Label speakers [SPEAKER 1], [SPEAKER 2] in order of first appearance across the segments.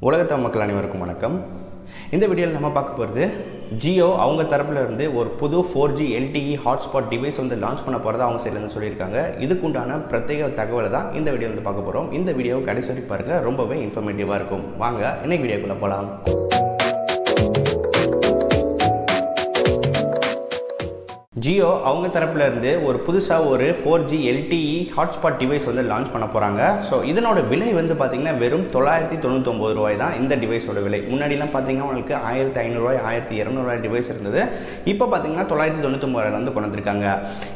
[SPEAKER 1] உலகத்த மக்கள் அனைவருக்கும் வணக்கம். இந்த வீடியோவில் நம்ம பார்க்க போகிறது ஜியோ அவங்க தரப்புல இருந்து ஒரு புது 4G LTE ஹாட்ஸ்பாட் டிவைஸ் வந்து லான்ச் பண்ண போகிறதா அவங்க சைட்லேருந்து சொல்லியிருக்காங்க. இதுக்குண்டான பிரத்யேக தகவலை தான் இந்த வீடியோ வந்து பார்க்க போகிறோம். இந்த வீடியோ கடைசி வரைக்கும் பாருங்கள், ரொம்பவே இன்ஃபர்மேட்டிவாக இருக்கும். வாங்க இன்னைக்கு வீடியோக்குள்ளே போகலாம். ஜியோ அவங்க தரப்புல இருந்து ஒரு புதுசாக ஒரு 4G LTE ஹாட்ஸ்பாட் டிவைஸ் வந்து லான்ச் பண்ண போகிறாங்க. ஸோ இதனோட விலை வந்து பார்த்தீங்கன்னா வெறும் 999 ரூபாய் தான் இந்த டிவைஸோட விலை. முன்னாடிலாம் பார்த்தீங்கன்னா உங்களுக்கு 1500 1200 டிவைஸ் இருந்தது. இப்போ பார்த்தீங்கன்னா 999 வந்து கொண்டு வந்திருக்காங்க.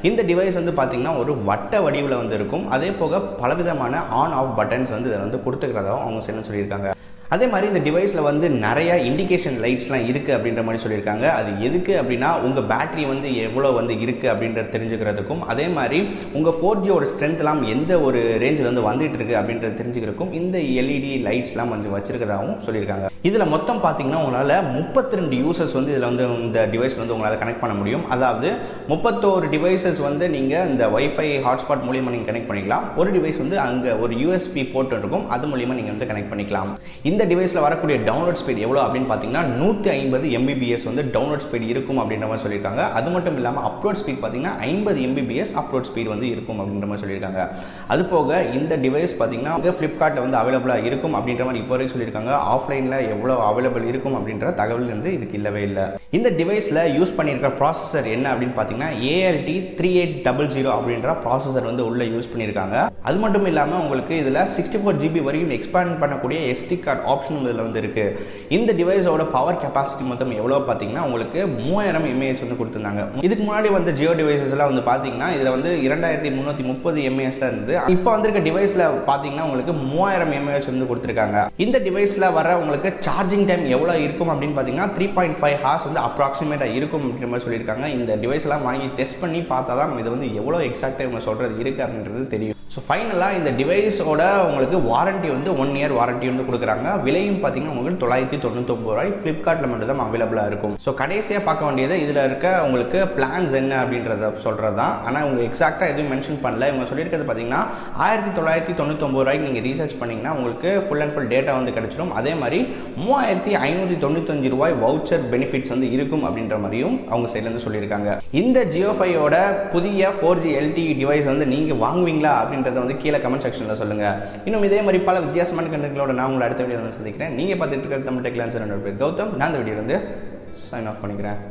[SPEAKER 1] இந்த டிவைஸ் வந்து பார்த்தீங்கன்னா ஒரு வட்ட வடிவில் வந்து இருக்கும். அதே போக பலவிதமான ஆன் ஆஃப் பட்டன்ஸ் வந்து இதில் வந்து கொடுத்துக்கிறதாவும் அவங்க என்ன சொல்லியிருக்காங்க. அதே மாதிரி இந்த டிவைஸில் வந்து நிறைய இண்டிகேஷன் லைட்ஸ்லாம் இருக்குது அப்படின்ற மாதிரி சொல்லியிருக்காங்க. அது எதுக்கு அப்படின்னா உங்கள் பேட்டரி வந்து எவ்வளோ வந்து இருக்குது அப்படின்றத தெரிஞ்சுக்கிறதுக்கும், அதே மாதிரி உங்கள் 4Gயோட ஸ்ட்ரென்த்லாம் எந்த ஒரு ரேஞ்சில் வந்து வந்துட்டு இருக்குது அப்படின்றத தெரிஞ்சுக்கிறதுக்கும் இந்த LED லைட்ஸ்லாம் வந்து வச்சிருக்கதாகவும் சொல்லியிருக்காங்க. இதில் மொத்தம் பார்த்தீங்கன்னா உங்களால் 32 யூசர்ஸ் வந்து இதில் வந்து இந்த டிவைஸ் வந்து உங்களால் கனெக்ட் பண்ண முடியும். அதாவது 31 டிவைசஸ் வந்து நீங்கள் இந்த வைஃபை ஹாட்ஸ்பாட் மூலியமாக நீங்கள் கனெக்ட் பண்ணிக்கலாம். ஒரு டிவைஸ் வந்து அங்கே ஒரு USB போர்ட் இருக்கும், அது மூலியமாக நீங்கள் வந்து கனெக்ட் பண்ணிக்கலாம். இந்த டிவைஸில் வரக்கூடிய டவுன்லோட் ஸ்பீட் எவ்வளோ அப்படின்னு பார்த்தீங்கன்னா 150 Mbps வந்து டவுன்லோட் ஸ்பீட் இருக்கும் அப்படின்ற மாதிரி சொல்லியிருக்காங்க. அது மட்டும் இல்லாமல் அப்லோட் ஸ்பீட் பார்த்தீங்கன்னா 50 Mbps அப்லோட் ஸ்பீட் வந்து இருக்கும் அப்படின்ற மாதிரி சொல்லியிருக்காங்க. அது போக இந்த டிவைஸ் பார்த்தீங்கன்னா ஃப்ளிப்கார்ட்டில் வந்து அவைலபிளாக இருக்கும் அப்படின்ற மாதிரி இப்போ வரைக்கும் சொல்லியிருக்காங்க. ஆஃப்லைனில் எவ்வளோ அவைலபிள் இருக்கும் அப்படின்ற தகவல் வந்து இதுக்கு இல்லவே இல்லை. இந்த டிவைஸில் யூஸ் பண்ணியிருக்க ப்ராசஸர் என்ன அப்படின்னு பார்த்தீங்கன்னா ALT3800 அப்படின்ற ப்ராசஸர் வந்து உள்ள யூஸ் பண்ணியிருக்காங்க. அது மட்டும் இல்லாமல் உங்களுக்கு இதில் 64 GB வரைக்கும் எக்ஸ்பேண்ட் பண்ணக்கூடிய SD கார்டு ஆப்ஷன் இதில் வந்து இருக்கு. இந்த டிவைஸோட பவர் கெப்பாசிட்டி மொத்தம் எவ்வளோ பார்த்தீங்கன்னா உங்களுக்கு 3000 mAh வந்து கொடுத்துருந்தாங்க. இதுக்கு முன்னாடி வந்து ஜியோ டிவைசஸ் எல்லாம் வந்து பார்த்தீங்கன்னா இதில் வந்து 2330 mAh தான் இருந்தது. இப்போ வந்திருக்க டிவைஸில் பார்த்தீங்கன்னா உங்களுக்கு 3000 mAh வந்து கொடுத்துருக்காங்க. இந்த டிவைஸில் வர உங்களுக்கு சார்ஜிங் டைம் எவ்வளோ இருக்கும் அப்படின்னு பார்த்தீங்கன்னா 3.5 hours வந்து அப்ராக்சிமேட்டாக இருக்கும் அப்படின்ற மாதிரி சொல்லியிருக்காங்க. இந்த டிவைஸ் எல்லாம் வாங்கி டெஸ்ட் பண்ணி பார்த்தா தான் இது வந்து எவ்வளோ எக்ஸாக்டாக இவங்க சொல்கிறது இருக்குது அப்படின்றது தெரியும். ஸோ ஃபைனலாக இந்த டிவைஸோட உங்களுக்கு வாரண்ட்டி வந்து 1 year வாரண்ட்டி வந்து கொடுக்குறாங்க. விலையும் பார்த்தீங்கன்னா உங்களுக்கு 999 ரூபாய் ஃப்ளிப்கார்ட்டில் மட்டும் தான் அவைலபிளாக இருக்கும். ஸோ கடைசியாக பார்க்க வேண்டியது இதில் இருக்க உங்களுக்கு பிளான்ஸ் என்ன அப்படின்றத சொல்கிறது தான். ஆனால் இவங்க எக்ஸாக்டாக எதுவும் மென்ஷன் பண்ணல. இவங்க சொல்லியிருக்கிறது பார்த்தீங்கன்னா 1999 ரூபாய்க்கு நீங்கள் ரீசார்ஜ் பண்ணிங்கன்னா உங்களுக்கு ஃபுல் அண்ட் ஃபுல் டேட்டா வந்து கிடச்சிடும். அதே மாதிரி 3595 ரூபாய் வவுச்சர் பெனிஃபிட்ஸ் வந்து இருக்கும் அப்படின்ற மாதிரியும் அவங்க சைட்லேருந்து சொல்லியிருக்காங்க. இந்த JioFiயோட புதிய 4G LTE டிவைஸ் வந்து நீங்கள் வாங்குவீங்களா அப்படின்றத வந்து கீழே கமெண்ட் செக்ஷனில் சொல்லுங்கள். இன்னும் இதே மாதிரி பல வித்தியாசமான கண்டென்ட்களோட நான் உங்களை அடுத்த வீடியோ வந்து சந்திக்கிறேன். நீங்கள் பார்த்துட்டு இருக்கிற தமிழ் டெக்லான்சர் பேர் கௌதம். நான் இந்த வீடியோ வந்து சைன் ஆஃப் பண்ணிக்கிறேன்.